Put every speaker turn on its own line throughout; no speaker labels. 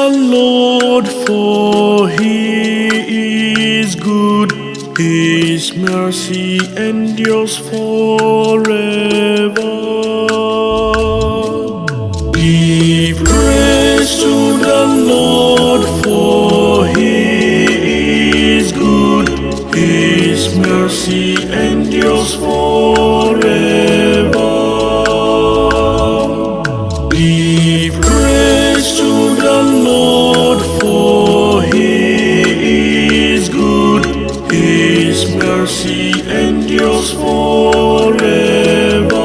the Lord, for He is good. His mercy endures forever. Give praise to the Lord, for He is good. His mercy endures forever. Give praise to the Lord, for He is good. His mercy endures forever.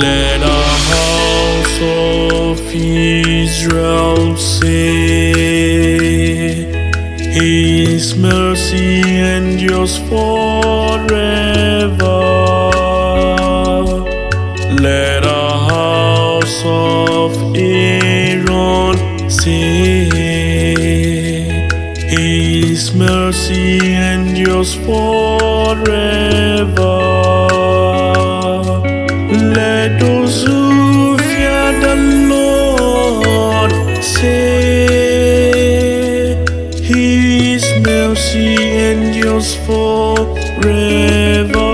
Let the house of Israel say, His mercy endures forever. Let the house of Aaron say, His mercy endures forever. Let those who fear the Lord say, His mercy endures forever.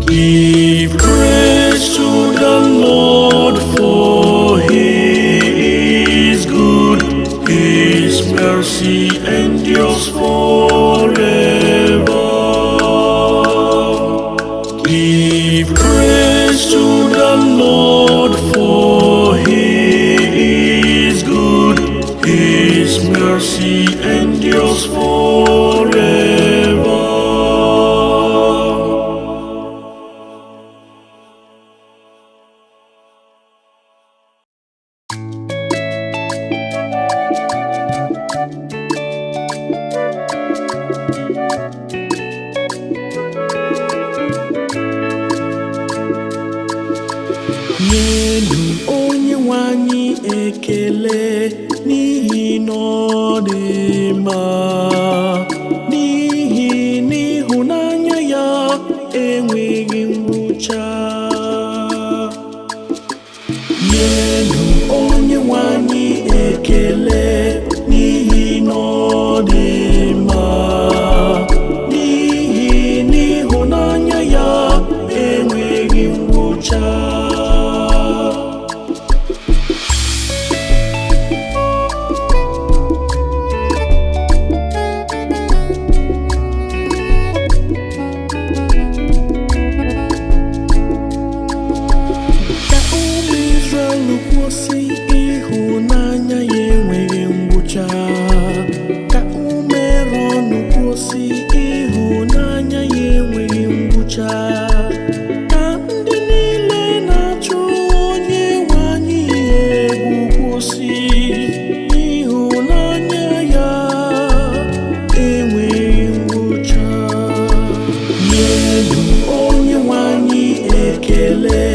Give praise to the Lord, for He is good. His mercy endures forever. Give praise to the Lord, for He is good. His mercy endures forever. Nyenu Onyenwe anyị ekele n'ihi na ọ dị mma, n'ihi na ịhụnanya ya enweghị ngwụcha. Nyenu Onyenwe anyị ekele n'ihi na ọ dị mma, n'ihi na ịhụnanya ya enweghị ngwụcha. Ịhụnanya ya enweghị ngwụcha. Ka umere ọnụ kwụsị, ịhụnanya ya enweghị ngwụcha. Ka ndị niile na-achụ Onyenwe anyị egwu kwụsị, ịhụnanya ya enweghị ngwụcha. Nyenu Onyenwe anyị ekele